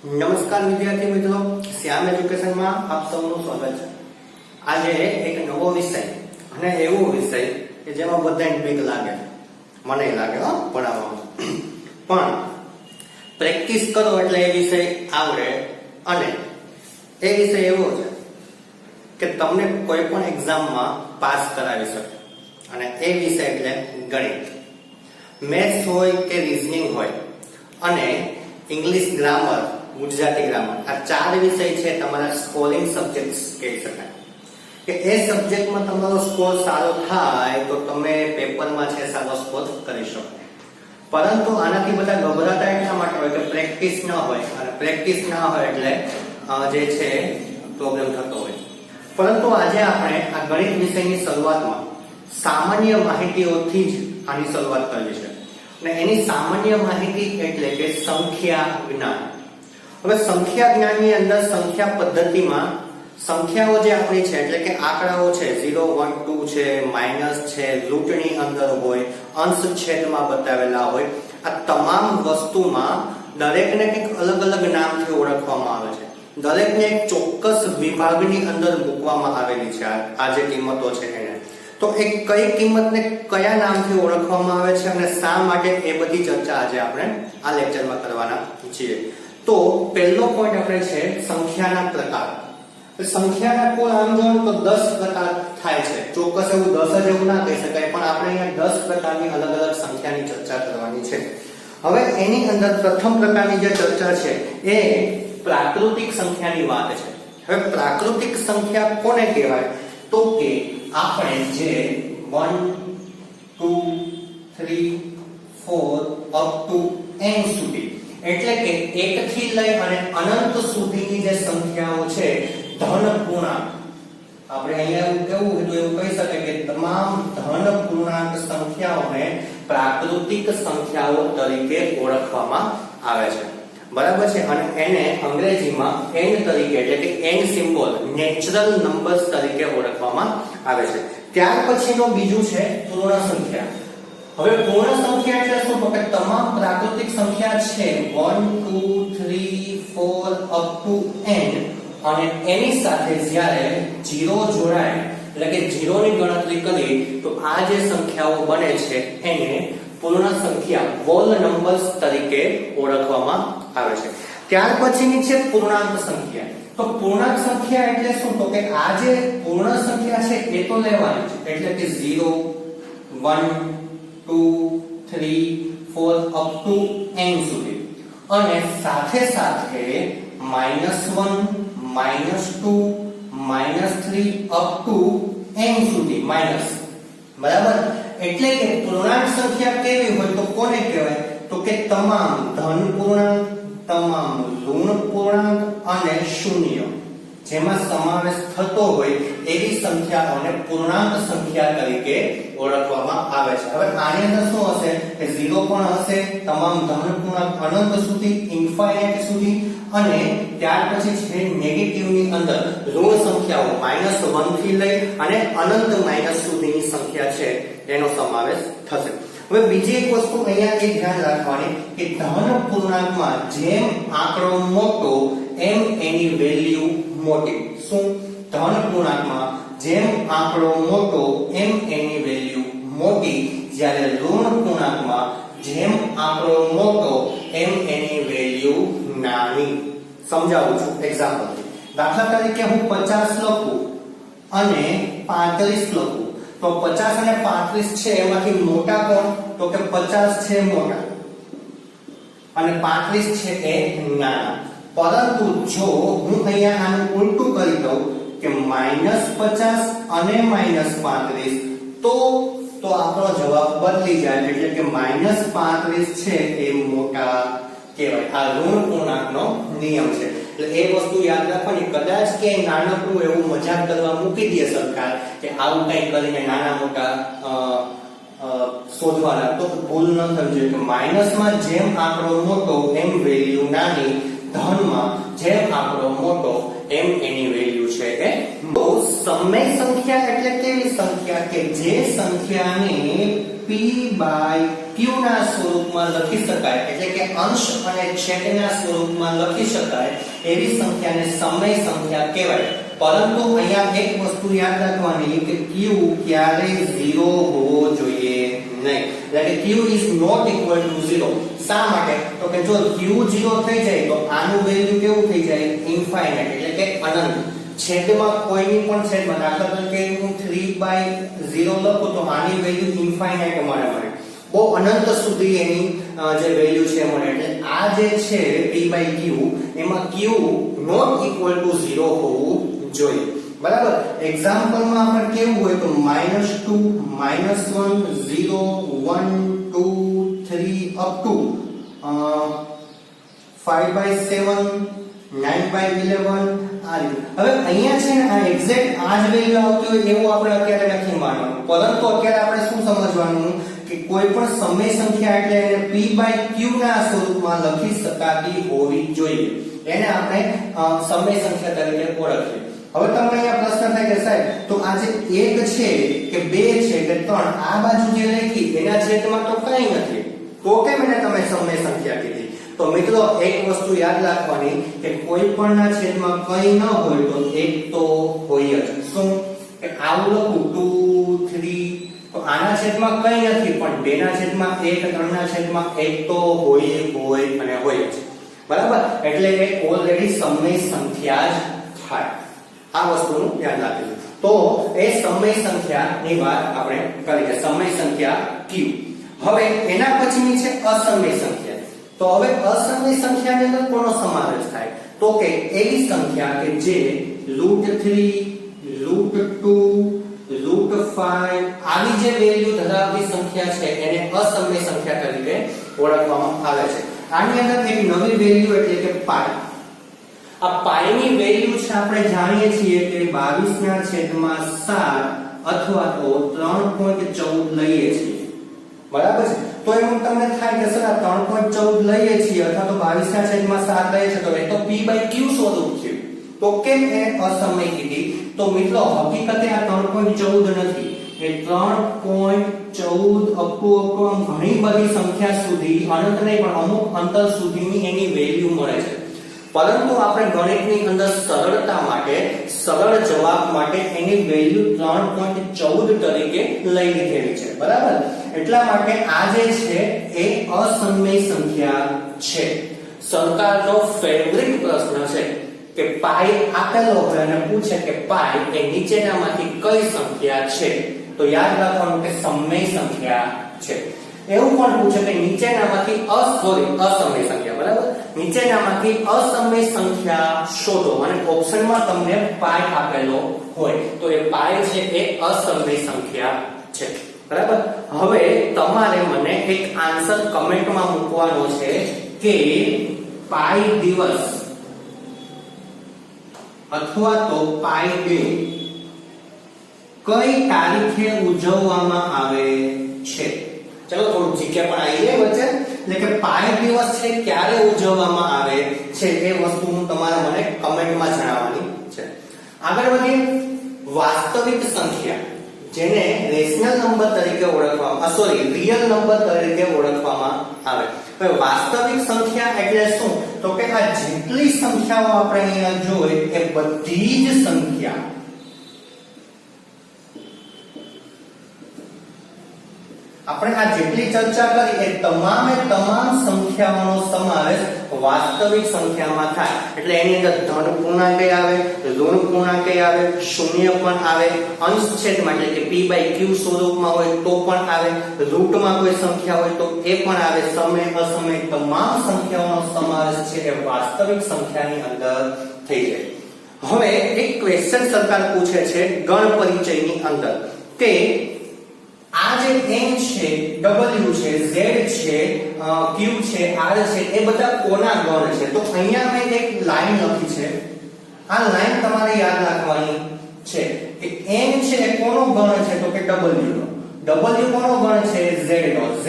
નમસ્કાર વિદ્યાર્થી મિત્રો, શ્યામ એજ્યુકેશનમાં આપ સૌનું સ્વાગત છે। આજે એક નવો વિષય અને એવો વિષય કે જેમાં બધાને બીક લાગે, મને લાગે ભણાવવામાં, પણ પ્રેક્ટિસ કરો એટલે એ વિષય આવડે। અને એ વિષય એવો છે કે તમને કોઈ પણ એક્ઝામમાં પાસ કરાવી શકે। અને એ વિષય એટલે ગણિત, મેથ્સ હોય કે રીઝનિંગ હોય અને ઇંગ્લિશ ગ્રામર, ગુજરાતી ગ્રામર, આ ચાર વિષય છે તમારા સ્કોરિંગ સબ્જેક્ટ્સ કહી શકાય કે એ સબ્જેક્ટમાં તમારો સ્કોર સારો થાય તો તમે પેપરમાં છે સારો સ્કોર કરી શકો। પરંતુ આનાથી બધા ગભરાતા એટલા માટે હોય કે પ્રેક્ટિસ ન હોય, અને પ્રેક્ટિસ ના હોય એટલે જે છે પ્રોબ્લેમ થતો હોય। પરંતુ આજે આપણે આ ગણિત વિષયની શરૂઆતમાં સામાન્ય માહિતીઓથી જ આની શરૂઆત કરવી છે। અને એની સામાન્ય માહિતી એટલે કે સંખ્યા જ્ઞાન। હવે સંખ્યા જ્ઞાનની અંદર સંખ્યા પદ્ધતિમાં સંખ્યાઓ જે આપણી છે એટલે કે આંકડાઓ છે, 0 1 2 છે, માઇનસ છે, રૂટની અંદર હોય, અંશ છેદમાં બતાવેલા હોય, આ તમામ વસ્તુમાં દરેકને કંઈક અલગ અલગ નામથી ઓળખવામાં આવે છે। દરેકને એક ચોક્કસ વિભાગની અંદર મૂકવામાં આવેલી છે આ જે કિંમતો છે એને। તો એ કઈ કિંમતને કયા નામથી ઓળખવામાં આવે છે અને શા માટે, એ બધી ચર્ચા આજે આપણે આ લેક્ચરમાં કરવાના છીએ। તો પહેલો પોઈન્ટ આપણે છે સંખ્યાના પ્રકાર। સંખ્યાના કુલ આમ જો તો 10 પ્રકાર થાય છે, ચોક્કસ એવું 10 જ એવું ના કહી શકાય, પણ આપણે અહીંયા 10 પ્રકારની અલગ અલગ સંખ્યાની ચર્ચા કરવાની છે। હવે એની અંદર પ્રથમ પ્રકારની જે ચર્ચા છે એ પ્રાકૃતિક સંખ્યાની વાત છે। હવે પ્રાકૃતિક સંખ્યા કોને કહેવાય? તો કે આપણે જે 1 2 3 4 અપ ટુ n સુધી, એટલે કે 1 થી લઈ અને અનંત સુધીની જે સંખ્યાઓ છે ધન પૂર્ણાંક, આપણે અહીંયા કેવું હતું એવું કહી શકાય કે તમામ ધન પૂર્ણાંક સંખ્યાઓને પ્રાકૃતિક સંખ્યાઓ તરીકે ઓળખવામાં આવે છે, બરાબર છે। અને એને અંગ્રેજીમાં n તરીકે એટલે કે n સિમ્બોલ, નેચરલ નંબર્સ તરીકે ઓળખવામાં આવે છે। ત્યાર પછીનો બીજું છે પૂર્ણ સંખ્યા। હવે પૂર્ણ સંખ્યા એટલે શું? તો કે તમામ પ્રાકૃતિક સંખ્યા છે 1 2 3 4 અપ ટુ n, અને એની સાથે જ્યારે 0 જોડાય એટલે કે 0 ની ગણતરી કરી તો આ જે સંખ્યાઓ બને છે એને પૂર્ણ સંખ્યા, હોલ નંબર્સ તરીકે ઓળખવામાં આવે છે। ત્યાર પછીની છે પૂર્ણાંક સંખ્યા। તો પૂર્ણાંક સંખ્યા એટલે શું? તો કે આ જે પૂર્ણ સંખ્યા છે એ તો લેવાની છે, એટલે કે 0 1 2 3 4 અપ ટુ n સુધી, અને સાથે સાથે -1 -2 -3 અપ ટુ n સુધી માઇનસ, બરાબર। એટલે કે પૂર્ણાંક સંખ્યા કેવી હોય તો કોને કહેવાય? તો કે તમામ ધન પૂર્ણાંક, તમામ ઋણ પૂર્ણાંક અને શૂન્ય જેમાં સમાવેશ થતો હોય એવી સંખ્યાઓને પૂર્ણાંક સંખ્યા તરીકે ઓળખવામાં આવે છે। હવે આની અંદર શું હશે કે 0 પણ હશે, તમામ ધન પૂર્ણાંક અનંત સુધી, ઇન્ફાઇનાઇટ સુધી, અને ત્યાર પછી છે નેગેટિવની અંદર ઋણ સંખ્યાઓ -1 થી લઈ અને અનંત માઇનસ સુધીની સંખ્યા છે એનો સમાવેશ થશે। હવે બીજી એક વસ્તુ અહીંયા એ ધ્યાન રાખવાની કે ધન પૂર્ણાંકમાં જેમ આંકડો મોટો એમ એની વેલ્યુ મોટી। શું? ધન પૂર્ણાંકમાં જેમ આંકડો મોટો એમ એની વેલ્યુ મોટી, જ્યારે ઋણ પૂર્ણાંકમાં જેમ આંકડો મોટો એમ એની વેલ્યુ નાની। સમજાવું છું એક્ઝામ્પલથી। દાખલા તરીકે હું 50 લખું અને 35 લખું, તો 50 અને 35 છે એમાંથી મોટા કોણ? તો કે 50 છે મોટા અને 35 છે એ નાના। પરંતુ જો હું અહીંયા આનું ઉલટું કરી દઉં કે -50 અને -35, તો આપણો જવાબ બદલી જાય, એટલે કે -35 છે એ મોટા કહેવાય। આ ઋણ પૂર્ણાંકનો નિયમ છે, એટલે એ વસ્તુ યાદ રાખવાની। કદાચ કે નાનકડું એવું મજાક કરવા મૂકી દે સરકાર કે આવું કંઈ કરીને નાના મોટા શોધવાના, તો ભૂલ ન થવી જોઈએ કે માઇનસમાં જેમ આંકડો મોટો એમ વેલ્યુ નાની, ધનમાં જેમ આંકડો મોટો એમ એની વેલ્યુ છે એ। તો સમય સંખ્યા એટલે કેવી સંખ્યા કે જે સંખ્યાને p/q ના સ્વરૂપમાં લખી શકાય, એટલે કે અંશ અને છેદના સ્વરૂપમાં લખી શકાય એવી સંખ્યાને સમય સંખ્યા કહેવાય. પરંતુ અહીંયા એક વસ્તુ યાદ રાખવાની કે q ક્યારેય 0 હોવો જોઈએ નહીં, એટલે કે q is not equal to 0. શા માટે? તો કે જો q 0 થઈ જાય તો આનું વેલ્યુ કેવું થઈ જાય? ઇન્ફાઇનાઇટ, એટલે કે અનંત. છેદમાં કોઈની પણ છેદમાં, દાખલા તરીકે હું 3/0 લખું તો આની વેલ્યુ ઇન્ફાઇનાઇટ મળે. બહુ અનંત સુધી એની જે વેલ્યુ છે મળે. એટલે આ જે છે p/q એમાં q not equal to 0 હોવું જોઈએ. બરાબર. એક્ઝામ્પલમાં આપણે કેવું હોય તો -2 -1 0 1 2 3 up to 5/7 9/11 આ રીતે. હવે અહીંયા છે ને આ એક્ઝેક્ટ આ જ વેલ્યુ આવતી હોય એવું આપણે અત્યારે નથી માનવાનું, પરંતુ અત્યારે આપણે શું સમજવાનું કે કોઈ પણ સમય સંખ્યા એટલે એને p/q ના સ્વરૂપમાં લખી શકાતી હોવી જોઈએ. એને આપણે સમય સંખ્યા તરીકે ઓળખીએ. હવે તમને અહીંયા પ્રશ્ન થાય કે સાહેબ તો આ જે 1 છે કે 2 છે કે 3 આ બાજુ જે લખી એના છેદમાં તો કંઈ નથી, તો કેમ એને તમે સમય સંખ્યા કીધી? તો મિત્રો એક વસ્તુ યાદ રાખવાની કે કોઈ પણ ના છેદમાં કંઈ ન હોય તો એક તો હોય જ. શું? કે આવું લખું 2 3 તો આના છેદમાં કંઈ નથી, પણ 2 ના છેદમાં 1 3 ના છેદમાં 1 તો હોય અને હોય જ. બરાબર. એટલે એ ઓલરેડી સમય સંખ્યા જ થાય. આ વસ્તુનું ધ્યાન રાખજો. તો એ સમય સંખ્યાની વાત આપણે કરી છે, સમય સંખ્યા q. હવે એના પછીની છે અસમય સંખ્યા. તો હવે અસમય સંખ્યાની અંદર કોનો સમાવેશ થાય? તો કે એવી સંખ્યા કે જે √3 √2 √5 આવી જે વેલ્યુ ધરાવતી સંખ્યા છે એને અસમય સંખ્યા તરીકે ઓળખવામાં આવે છે. આની અંદર એક નવી વેલ્યુ એટલે કે પાઈ. આ પાઈ ની વેલ્યુ છે આપણે જાણીએ છીએ કે 22/7 અથવા તો 3.14 લઈએ છીએ. બરાબર છે. તો એમ તમને થાય કે સર આ 3.14 લઈએ છીએ અથવા તો 22/7 લઈએ છીએ તો એ તો p/q સ્વરૂપ છે, તો કેમ એ અસમય કીધી? તો મિત્રો હકીકતે આ 3.14 નથી, એ 3.14 અપ ટુ ઘણી બધી સંખ્યા સુધી, અનંત નહીં પણ અમુક અંતર સુધીની એની વેલ્યુ મળે છે. પરંતુ આપણે ગણિતની અંદર સરળતા માટે સરળ જવાબ માટે એની વેલ્યુ 3.14 તરીકે લઈ લીધેલી છે. બરાબર. એટલા માટે આ જે છે એ અસમય સંખ્યા છે. સરકારનો ફેવરિટ પ્રશ્ન છે કે પાઈ આપેલો હોય અને પૂછે કે પાઈ એ નીચેનામાંથી કઈ સંખ્યા છે, તો યાદ રાખવાનું કે સમય સંખ્યા છે. એવું પણ પૂછે કે નીચેનામાંથી અસમય સંખ્યા. બરાબર. નીચેનામાંથી અસમય સંખ્યા શોધો અને ઓપ્શનમાં તમને પાઈ આપેલો હોય તો એ પાઈ છે એ અસમય સંખ્યા છે. બરાબર. હવે તમારે મને એક આન્સર કમેન્ટમાં મૂકવાનો છે કે પાઈ દિવસ અથવા તો પાઈ ડે કઈ તારીખે ઉજવવામાં આવે છે? ચલો થોડું જીકે પણ આવી જાય વચ્ચે. એટલે કે પાઈ દિવસ છે ક્યારે ઉજવવામાં આવે છે એ વસ્તુ હું તમારે મને કમેન્ટમાં જણાવવાની છે. આગળ વધીએ. વાસ્તવિક સંખ્યા જેને રેશનલ નંબર તરીકે ઓળખવામાં રિયલ નંબર તરીકે ઓળખવામાં આવે. હવે વાસ્તવિક સંખ્યા એટલે શું? તો કે આ જેટલી સંખ્યાઓ આપણે અહીંયા જોઈ એ બધી જ સંખ્યા આપણે આ જેટલી ચર્ચા કરી એ તમામે તમામ સંખ્યાઓનો સમાવેશ વાસ્તવિક સંખ્યામાં થાય. એટલે એની અંદર ધન પૂર્ણાંક આવે, ઋણ પૂર્ણાંક આવે, શૂન્ય પણ આવે, અંશ છેદમાં એટલે કે p/q સ્વરૂપમાં હોય તો પણ આવે, રૂટમાં કોઈ સંખ્યા હોય તો એ પણ આવે. સમય અસમય તમામ સંખ્યાઓનો સમાવેશ છે એ વાસ્તવિક સંખ્યાની અંદર થઈ જાય. હવે એક ક્વેશ્ચન સરકાર પૂછે છે ગણ પરિચયની અંદર કે આ જે n છે, w છે, z છે, q છે, r છે એ બધા કોના ગણ છે? તો અહીંયા મેં એક લાઈન લખી છે. આ લાઈન તમારે યાદ રાખવાની છે કે n છે એ કોનો ગણ છે? તો કે w નો. w કોનો ગણ છે? z નો. z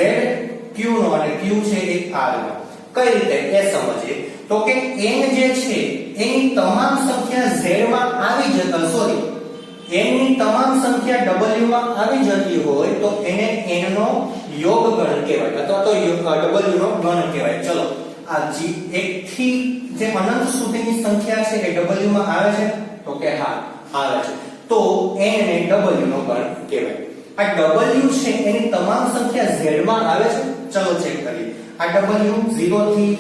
q નો અને q છે એ r નો. કઈ રીતે એ સમજીએ. તો કે n જે છે એની તમામ સંખ્યા z માં આવી જતા n ની તમામ સંખ્યા w માં આવી જતી હોય તો એને n નો યોગ ગણ કહેવાય અથવા તો w નો ગણ કહેવાય. ચલો આ 1 થી જે અનંત સુધીની સંખ્યા છે એ w માં આવે છે તો કે હા આવે છે, તો n એ w નો ગણ કહેવાય. આ w છે એની તમામ સંખ્યા z માં આવે છે. ચલો ચેક કરીએ. આ w 0 થી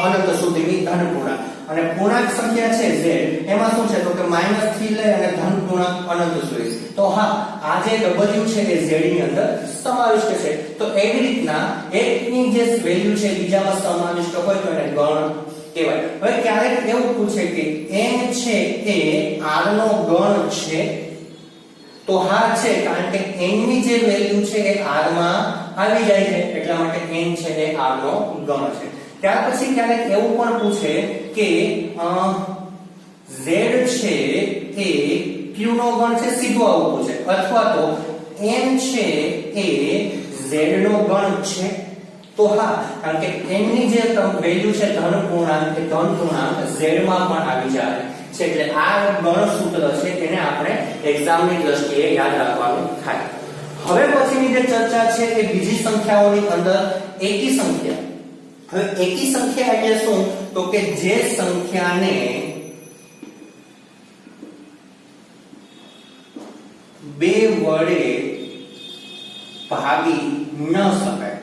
અનંત સુધીની ધન પૂર્ણાંક અને પૂર્ણાંક સંખ્યા છે z એમાં શું છે તો કે માઈનસ થી લઈ અને ધન પૂર્ણાંક અનંત સુધી. તો હા આ જે w છે એ z ની અંદર સમાવિષ્ટ છે. તો એવી રીતના એકની જે વેલ્યુ છે બીજામાં સમાવિષ્ટ હોય તો એને ગણ કહેવાય. હવે ક્યારેક એવું પૂછે કે n છે એ r નો ગણ છે તો હા છે, કારણ કે n ની જે વેલ્યુ છે એ r માં આવી જાય છે એટલા માટે n છે એ r નો ગણ છે. ત્યાર પછી ક્યારેક એવું પણ પૂછે કે z છે એ q નો ગણ છે, સીધું આવું પૂછે, અથવા તો n છે એ z નો ગણ છે તો હા, કારણ કે n ની જે વેલ્યુ છે ધન પૂર્ણાંક z માં પણ આવી જાય છે એટલે આ ગણ સૂત્ર છે એને આપણે એક્ઝામની દ્રષ્ટિએ યાદ રાખવાનું થાય. હવે પછીની જે ચર્ચા છે એ બીજી સંખ્યાઓની અંદર એકી સંખ્યા. હવે એકી સંખ્યા એટલે શું તો કે જે સંખ્યાને બે વડે ભાગી ન શકાય.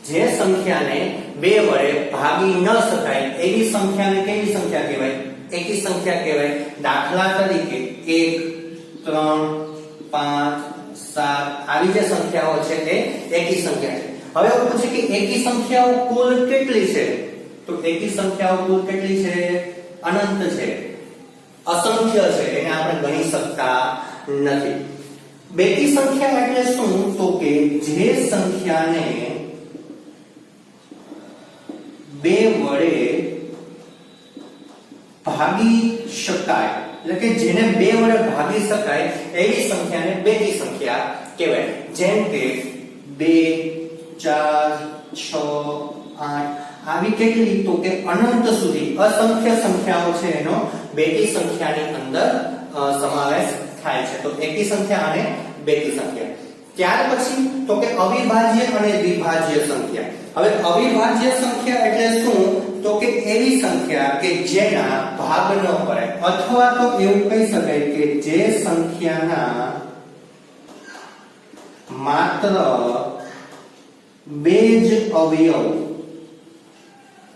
જે સંખ્યાને બે વડે ભાગી ન શકાય એવી સંખ્યાને કેવી સંખ્યા કહેવાય? એકી સંખ્યા કહેવાય. દાખલા તરીકે 1 3 5 7 આવી જે સંખ્યાઓ છે તે એકી સંખ્યા છે. હવે હું પૂછું કે એકી સંખ્યાઓ કુલ કેટલી છે? તો એકી સંખ્યાઓ કુલ કેટલી છે? અનંત છે, અસંખ્ય છે, એને આપણે ગણી શકતા નથી. બેકી સંખ્યા એટલે શું તો કે જે સંખ્યાને બે વડે ભાગી શકાય, એટલે કે જેને બે વડે ભાગી શકાય એવી સંખ્યાને બેકી સંખ્યા કહેવાય. જેમ કે 2 4 6 8 આવી કેટલી તો કે અનંત સુધી અસંખ્ય સંખ્યાઓ છે એનો બેકી સંખ્યાની અંદર સમાવેશ થાય છે. તો એકી સંખ્યા અને બેકી સંખ્યા. ત્યાર પછી તો કે અવિભાજ્ય અને વિભાજ્ય સંખ્યા. હવે અવિભાજ્ય સંખ્યા એટલે શું તો કે એવી સંખ્યા કે જેના ભાગ ન પડાય, અથવા તો એવું કહી શકાય કે જે સંખ્યાના માત્ર બે જ અવયવ,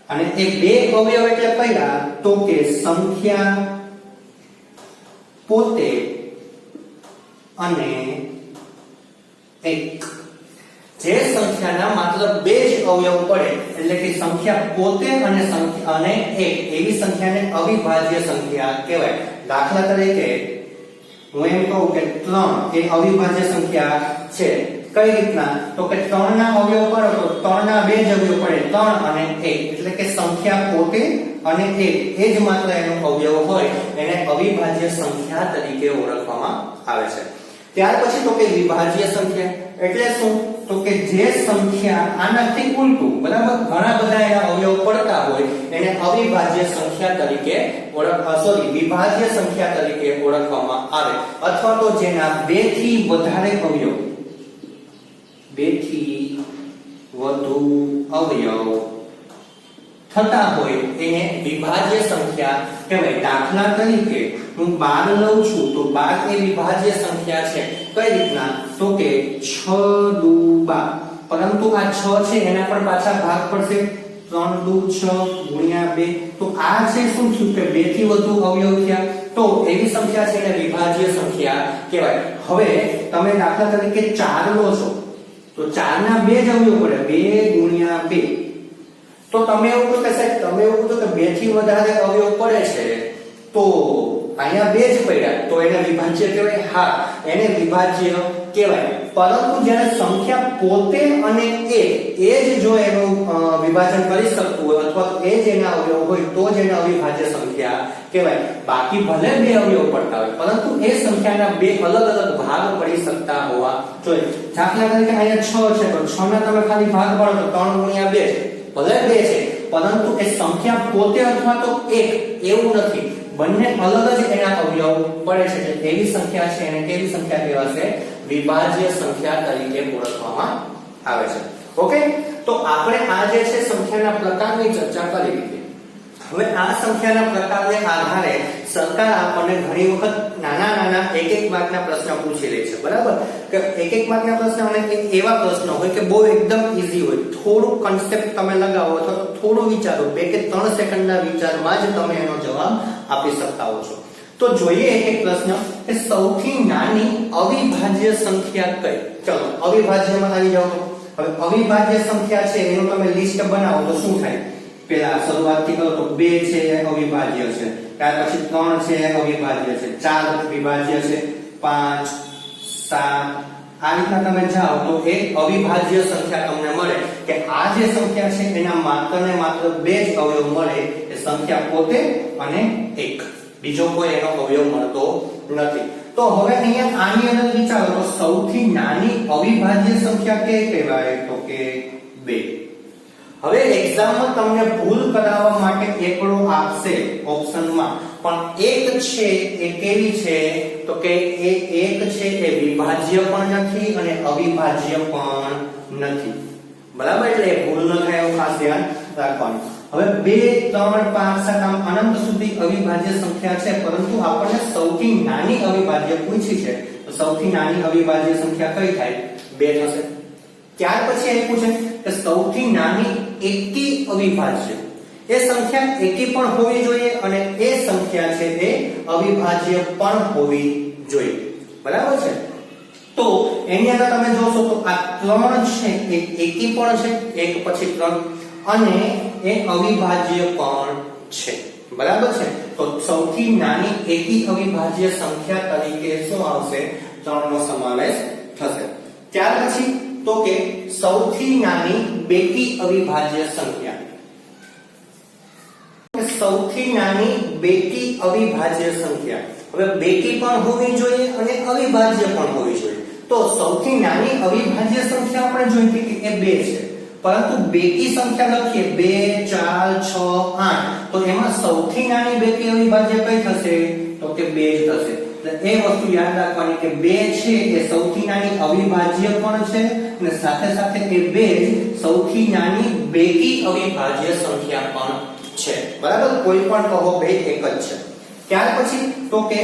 અને એ બે અવયવ એટલે કયા તો કે સંખ્યા પોતે અને એક. જે સંખ્યાના માત્ર બે જ અવયવ પડે એટલે કે સંખ્યા પોતે અને એક એવી સંખ્યાને અવિભાજ્ય સંખ્યા કહેવાય. દાખલા તરીકે હું એમ કહું કે 3 એ અવિભાજ્ય સંખ્યા છે. કઈ રીતના તો કે 3 ના અવયવ પડે તો 3 ના બે જ અવયવ પડે 3 અને 1, એટલે કે સંખ્યા પોતે અને એક એ જ માત્ર એનો અવયવ હોય એને અવિભાજ્ય સંખ્યા તરીકે ઓળખવામાં આવે છે. ત્યાર પછી તો કે વિભાજ્ય સંખ્યા એટલે શું તો કે જે સંખ્યા આનાથી ઉલટું, બરાબર, ઘણા બધા એના અવયવ પડતા હોય એને અવિભાજ્ય સંખ્યા તરીકે વિભાજ્ય સંખ્યા તરીકે ઓળખવામાં આવે. અથવા તો જેના 2 થી વધારે અવયવ, 2 થી વધુ અવયવ થતા હોય એને વિભાજ્ય સંખ્યા કહેવાય. દાખલા તરીકે હું 12 લઉં છું તો 12 એ વિભાજ્ય સંખ્યા છે. કઈ રીતના તો કે 6 દુ 12, પરંતુ આ 6 છે એના પણ પાછા ભાગ પડશે. 3 દુ 6 ગુણ્યા 2, તો આ છે શું થયું કે 2 થી વધુ અવયવ થયા. તો એવી સંખ્યા છે એને વિભાજ્ય સંખ્યા કહેવાય. હવે તમે દાખલા તરીકે 4 લો છો તો 4 ના બે જ અવયવ પડે, 2 ગુણ્યા 2. તો તમે એવું કહો કે સાહેબ તમે એવું કહો કે 2 થી વધારે અવયવ પડે છે તો અહીંયા 2 જ પડ્યા તો એને વિભાજ્ય કહેવાય? હા, એને વિભાજ્ય કહેવાય. પરંતુ જ્યારે સંખ્યા પોતે અને એક એ જ જો એનું વિભાજન કરી શકતું હોય અથવા તો એ જ એના અવયવ હોય તો જ એને અવિભાજ્ય સંખ્યા કહેવાય. બાકી ભલે 2 અવયવ પડતા હોય પરંતુ એ સંખ્યાના 2 અલગ અલગ ભાગ પડી શકતા હોવા જોઈએ. દાખલા તરીકે અહીંયા 6 છે તો 6 ના તમે ખાલી ભાગ પાડો તો 3 ગુણ્યા 2 છે, ભલે 2 છે પરંતુ એ સંખ્યા પોતે અથવા તો એક એવું નથી. બંને અલગ જ એના અવયવ પડે છે એટલે એવી સંખ્યા છે એને કેવી સંખ્યા કહેવાશે? વિભાજ્ય સંખ્યા તરીકે ઓળખવામાં આવે છે. ઓકે, તો આપણે આ જે છે સંખ્યાના પ્રકારની ચર્ચા કરી લીધી. હવે આ સંખ્યાના પ્રકારને આધારે સરકાર આપણને ઘણી વખત નાના એક માર્કના પ્રશ્ન પૂછી લે છે, બરાબર? કે એક માર્કના પ્રશ્ન અને એવા પ્રશ્ન હોય કે બહુ એકદમ ઈઝી હોય, થોડું કન્સેપ્ટ તમે લગાવો અથવા તો થોડું વિચારો, 2 કે 3 સેકન્ડના વિચારમાં જ તમે એનો જવાબ આપી શકતા હો છો. તો જોઈએ એક પ્રશ્ન કે સૌથી નાની અવિભાજ્ય સંખ્યા કઈ? ચલો અવિભાજ્યમાં આવી જાઓ. હવે અવિભાજ્ય સંખ્યા છે એનું તમે લિસ્ટ બનાવો તો શું થાય? પેલા શરૂઆતથી કરો તો 2 છે અવિભાજ્ય છે, ત્યાર પછી 3 છે અવિભાજ્ય છે, 4 વિભાજ્ય છે, 5 7 આ રીતના તમે જાઓ તો એક અવિભાજ્ય સંખ્યા તમને મળે કે આ જે સંખ્યા છે એના માત્ર ને માત્ર 2 જ અવયવ મળે, એ સંખ્યા પોતે અને 1, બીજો કોઈ એનો અવયવ મળતો નથી. તો હવે અહીંયા આની અંદર વિચારો તો સૌથી નાની અવિભાજ્ય સંખ્યા કઈ કહેવાય? તો કે 2. હવે એક્ઝામમાં તમને ભૂલ કરાવવા માટે એકડો આપશે ઓપ્શનમાં, પણ એક છે એ કેવી છે? તો કે એ એક છે એ વિભાજ્ય પણ નથી અને અવિભાજ્ય પણ નથી, બરાબર? એટલે ભૂલ ન થાય એવું ખાસ ધ્યાન રાખવાનું. હવે 2 3 5 7 આમ અનંત સુધી અવિભાજ્ય સંખ્યા છે, પરંતુ આપણને સૌથી નાની અવિભાજ્ય પૂછી છે, તો સૌથી નાની અવિભાજ્ય સંખ્યા કઈ થાય? 2 થશે. ત્યાર પછી એ પૂછે કે સૌથી નાની એકી અવિભાજ્ય, એ સંખ્યા એકી પણ હોવી જોઈએ અને એ સંખ્યા છે એ અવિભાજ્ય પણ હોવી જોઈએ, બરાબર છે? તો એની અંદર તમે જોશો તો આ 3 છે એ એકી પણ છે, 1 પછી 3, અને એ અવિભાજ્ય પણ છે, બરાબર છે? તો સૌથી નાની એકી અવિભાજ્ય સંખ્યા તરીકે શું આવશે? 3 નો સમાવેશ થશે. ત્યાર પછી તો કે સૌથી નાની બેકી અવિભાજ્ય સંખ્યા, સૌથી નાની બેકી અવિભાજ્ય સંખ્યા. હવે બેકી પણ હોવી જોઈએ અને અવિભાજ્ય પણ હોવી જોઈએ. તો સૌથી નાની અવિભાજ્ય સંખ્યા આપણે જોઈ કે એ 2 છે, પરંતુ બેકી સંખ્યા લખીએ 2 4 6 8, તો એમાં સૌથી નાની બેકી અવિભાજ્ય કઈ થશે? તો કે 2 જ થશે. એટલે એ વસ્તુ યાદ રાખવાની કે 2 છે એ સૌથી નાની અવિભાજ્ય પણ છે અને સાથે સાથે એ 2 સૌથી નાની બેકી અવિભાજ્ય સંખ્યા પણ છે, બરાબર? કોઈ પણ કહો બે એક જ છે. ત્યાર પછી તો કે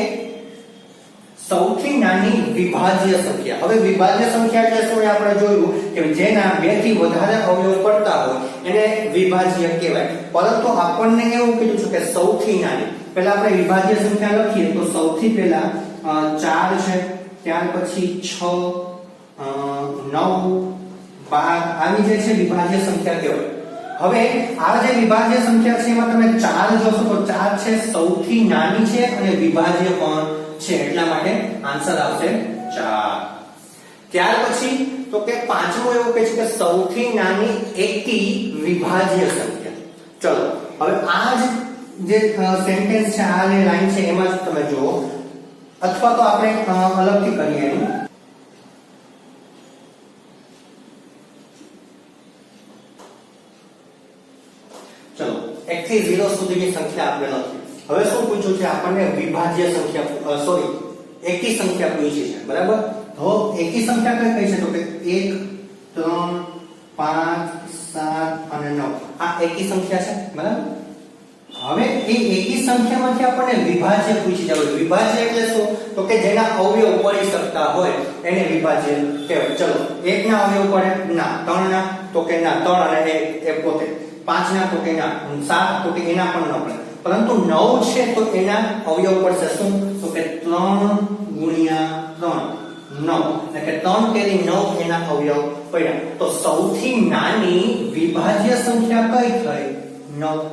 સૌથી નાની વિભાજ્ય સંખ્યા. હવે વિભાજ્ય સંખ્યા એટલે શું? આપણે જોયું કે જેના 2 થી વધારે અવયવ પડતા હોય એને વિભાજ્ય કહેવાય, પરંતુ આપણને એવું કીધું છે કે સૌથી નાની. પહેલા આપણે વિભાજ્ય સંખ્યા લખીએ તો સૌથી પહેલા 4 છે, ત્યાર પછી 6 9 12 આવી જે છે વિભાજ્ય સંખ્યા કહેવાય. હવે આ જે વિભાજ્ય સંખ્યા છે એમાં તમે 4 જોશો તો 4 છે સૌથી નાની છે અને વિભાજ્ય પણ છે, એટલા માટે આન્સર આવશે 4. ત્યાર પછી તો કે પાંચમું એવું કહે છે કે સૌથી નાની એકી વિભાજ્ય સંખ્યા. ચલો હવે આ જે સેન્ટેન્સ છે, આ જે લાઈન છે એમાં જ તમે જુઓ, અથવા તો આપણે અલગથી કરીએ એનું. ચલો 1 થી 0 સુધીની સંખ્યા આપણે લખીએ. હવે શું પૂછ્યું છે આપણને? વિભાજ્ય સંખ્યા, સોરી એકી સંખ્યા પૂછી છે, બરાબર? તો એકી સંખ્યા કઈ કઈ છે? તો કે 1 3 5 7 અને 9 આ એકી સંખ્યા છે, બરાબર? હવે એ એકી સંખ્યામાંથી આપણને વિભાજ્ય પૂછી જાય. વિભાજ્ય એટલે શું? તો કે જેના અવયવ પડી શકતા હોય એને વિભાજ્ય કહેવાય. ચલો 1 ના અવયવ પડે ના, 3 ના તો કે ના, 3 અને 1 એ પોતે, 5 ના તો કે ના, 7 તો કે એના પણ ન પડે, પરંતુ 9 છે તો એના અવયવ પડશે. શું? તો કે 3 ગુણ્યા 3 9, એટલે કે 3 તેરી 9 એના અવયવ પડ્યા. તો સૌથી નાની વિભાજ્ય સંખ્યા કઈ થઈ? 9.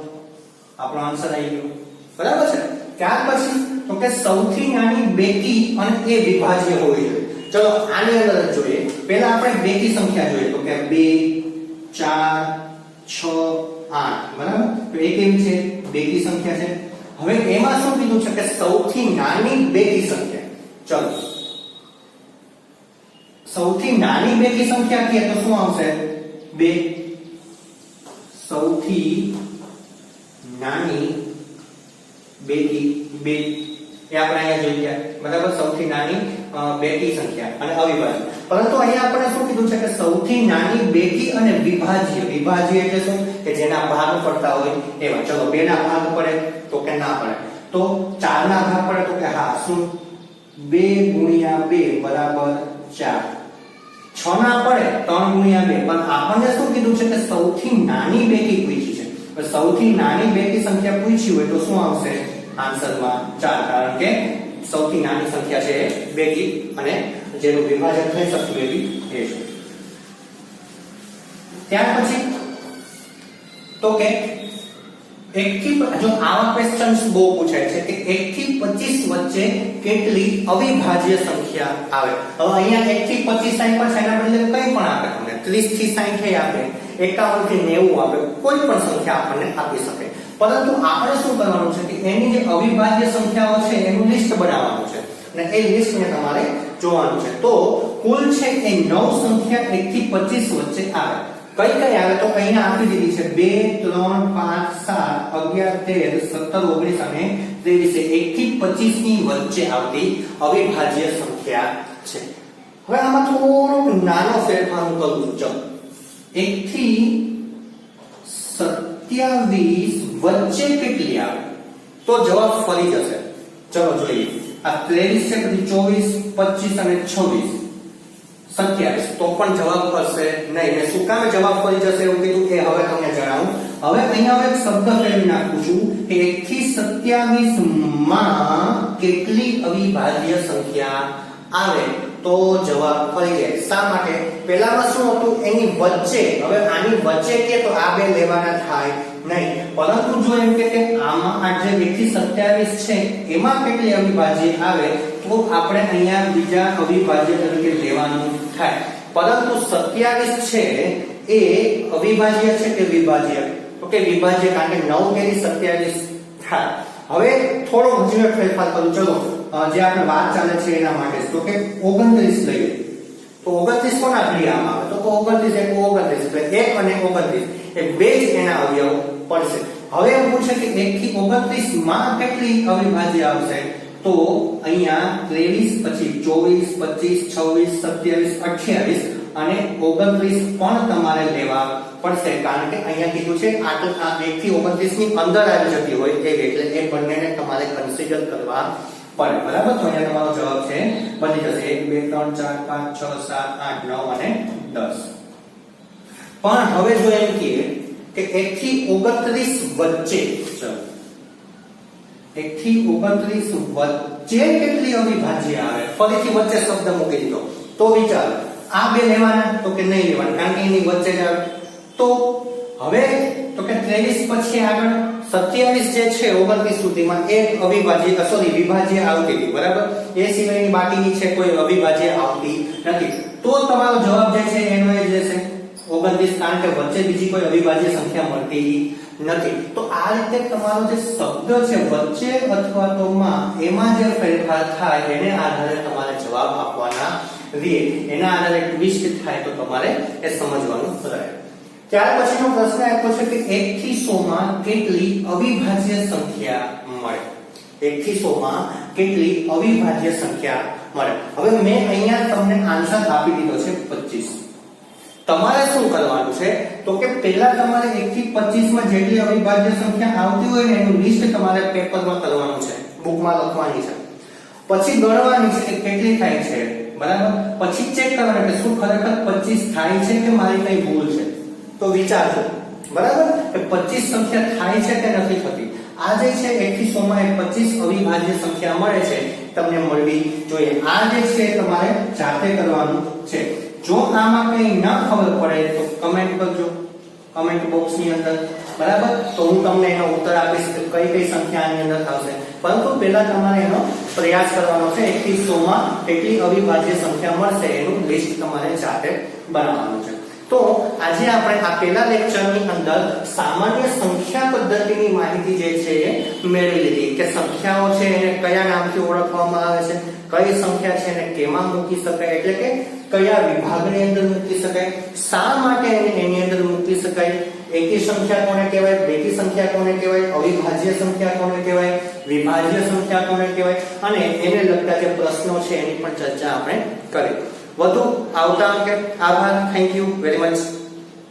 આપણો આન્સર આવી ગયો, બરાબર છે? ત્યાર પછી તો કે સૌથી નાની બેકી અને એ વિભાજ્ય હોવી જોઈએ. ચલો આની અંદર જોઈએ. પહેલા આપણે બેકી સંખ્યા જોઈએ તો કે 2 4 6 8, બરાબર? તો એ કેવી છે? બેકી સંખ્યા છે. હવે એમાં શું કીધું છે કે સૌથી નાની બેકી સંખ્યા. ચલો સૌથી નાની બેકી સંખ્યા કે તો શું આવશે? 2. સૌથી નાની બેકી 2 એ આપણે અહીંયા જોઈ ગયા બરાબર સૌથી નાની બેકી સંખ્યા અને અવિભાજ્ય પરંતુ અહીંયા આપણે શું કીધું છે કે સૌથી નાની બેકી અને વિભાજ્ય વિભાજ્ય એટલે શું કે જેના ભાગ પડતા હોય એવા ચલો 2 ના ભાગ પડે તો કે ના પડે તો 4 ના ભાગ પડે તો કે હા શું 2 ગુણ્યા 2 બરાબર 4 6 ના પડે 3 ગુણ્યા 2 પણ આપણને શું કીધું છે કે સૌથી નાની બેકી પૂછી છે સૌથી નાની બેકી સંખ્યા પૂછી હોય તો શું આવશે આન્સરમાં 4 કારણ કે સૌથી નાની સંખ્યા છે બેકી અને જેનું વિભાજન થઈ શકતું એવી એ છે ત્યાર પછી તો કે 1 થી જો આવા ક્વેશ્ચન્સ બહુ પૂછાય છે કે 1 થી 25 વચ્ચે કેટલી અવિભાજ્ય સંખ્યા આવે હવે અહીંયા 1 થી 25 પર એના બદલે કંઈ પણ આપે તમને 30 થી 60 આપે 51 થી 90 આપે કોઈ પણ સંખ્યા આપણને આપી શકે પરંતુ આપણે શું કરવાનું છે કે એની જે અવિભાજ્ય સંખ્યાઓ છે એનું લિસ્ટ બનાવવાનું છે અને એ લિસ્ટને તમારે જોવાનું છે તો કુલ છે એ 9 સંખ્યા 1 થી 25 વચ્ચે આવે કઈ કઈ આવે તો અહીંયા આપી દીધી છે 2 3 5 7 11 13 17 18 19 1 થી 25 ની વચ્ચે આવતી અવિભાજ્ય સંખ્યા છે હવે આમાં થોડો નાનો ફેરફાર હું કરું છું 1 થી 27 વચ્ચે કેટલી આવે તો જવાબ ફરી જશે ચલો જોઈએ આ 23 છે પછી 24 25 અને 26 27 તો પણ જવાબ ફરશે નહીં મેં શું કામ જવાબ ફરી જશે એવું કીધું કે હવે તમને જણાવું હવે અહીંયા હવે એક શબ્દ ફેરવી નાખું છું કે 1 થી 27 માં કેટલી અવિભાજ્ય સંખ્યા આવે તો જવાબ ફરી જાય શા માટે પહેલામાં શું હતું એની વચ્ચે હવે આની વચ્ચે કે તો આ બે લેવાના થાય નહીં પરંતુ જો એમ કે આમાં આ જે 1 થી 27 છે એમાં કેટલી અવિભાજ્ય આવે તો આપણે અહીંયા બીજા અવિભાજ્ય તરીકે લેવાનું થાય પરંતુ 27 છે એ અવિભાજ્ય છે કે વિભાજ્ય તો કે વિભાજ્ય કારણ કે 9 કેરી 27 થાય હવે થોડો હજી ફેરફાર કરું ચલો જે આપણે વાત ચાલે છે એના માટે તો કે 29 લઈએ તો 29 કોના ક્રિયામાં આવે તો 29 એક 29 એટલે 1 અને 29 એ બે જ એના અવયવ પડશે હવે એમ પૂછે કે 1 થી 29 માં કેટલી અવિભાજ્ય આવશે તો અહીંયા 23 પછી 24 25 26 27 28 અને 29 પણ તમારે લેવા પડશે કારણ કે અહીંયા કીધું છે આ 1 થી 29 ની અંદર આવી જતી હોય એટલે એ બંનેને તમારે કન્સિડર કરવા પડે બરાબર તો અહીંયા તમારો જવાબ છે બની જશે 1 2 3 4 5 6 7 8 9 અને 10 પણ હવે જો એમ કહીએ કે 1 થી 29 વચ્ચે ચલો 1 થી 29 વચ્ચે કેટલી અવિભાજ્ય આવે ફરીથી વચ્ચે શબ્દ મૂકી દીધો તો વિચાર આ બે લેવાના તો કે નહીં લેવાના કારણ કે એની વચ્ચે જ આવે તો હવે તો કે 23 પછી આગળ 27 જે છે 29 સુધીમાં એક અવિભાજ્ય વિભાજ્ય આવતી હતી બરાબર એ સિવાયની બાકીની છે કોઈ અવિભાજ્ય આવતી નથી તો તમારો જવાબ જે છે એનો એ જ રહેશે 29 કારણ કે વચ્ચે બીજી કોઈ અવિભાજ્ય સંખ્યા મળતી નથી તો આ રીતે તમારો જે શબ્દ છે વચ્ચે અથવા તો માં એમાં જે ફેરફાર થાય એને આધારે તમારે જવાબ આપવાના રહે એના આધારે ટ્વિસ્ટ થાય તો તમારે એ સમજવાનું રહે ત્યાર પછીનો પ્રશ્ન આપ્યો છે કે 1 થી 100 માં કેટલી અવિભાજ્ય સંખ્યા મળે 1 થી 100 માં કેટલી અવિભાજ્ય સંખ્યા મળે હવે મેં અહીંયા તમને આન્સર આપી દીધો છે 25 તમારે શું કરવાનું છે તો કે પહેલા તમારે 1 થી 25 માં જેટલી અવિભાજ્ય સંખ્યા આવતી હોય ને એનું લિસ્ટ તમારે પેપરમાં કરવાનું છે બુકમાં લખવાની છે પછી ગણવાની છે કે કેટલી થાય છે બરાબર પછી ચેક કરવાનું કે શું ખરેખર 25 થાય છે કે મારી કઈ ભૂલ છે તો વિચારજો બરાબર કે 25 સંખ્યા થાય છે કે નથી થતી આ જે છે 1 થી 100 માં 25 અવિભાજ્ય સંખ્યા મળે છે તમને મળવી જોઈએ આ જે છે તમારે જાતે કરવાનું છે જો આમાં કઈ ન ખબર પડે તો કમેન્ટ કરજો કમેન્ટ બોક્સ ની અંદર બરાબર તો હું તમને એનો ઉત્તર આપીશ કે કઈ કઈ સંખ્યા આની અંદર આવશે પરંતુ પહેલા તમારે એનો પ્રયાસ કરવાનો છે 1 થી 100 માં કેટલી અવિભાજ્ય સંખ્યા મળશે એનું લિસ્ટ તમારે જાતે બનાવવાનું છે તો આજે આપણે આ પહેલા લેક્ચરની અંદર સામાન્ય સંખ્યા પદ્ધતિની માહિતી જે છે એ મેળવી લીધી કે સંખ્યાઓ છે એને કયા નામથી ઓળખવામાં આવે છે કઈ સંખ્યા છે એને કેમાં મૂકી શકાય એટલે કે કયા વિભાગની અંદર મૂકી શકાય શા માટે એને એની અંદર મૂકી શકાય એકી સંખ્યા કોને કહેવાય, બેકી સંખ્યા કોને કહેવાય, અવિભાજ્ય સંખ્યા કોને કહેવાય, વિભાજ્ય સંખ્યા કોને કહેવાય અને એને લગતા જે પ્રશ્નો છે એની પણ ચર્ચા આપણે કરી. વધુ આવતા અંકે આભાર. Thank you very much.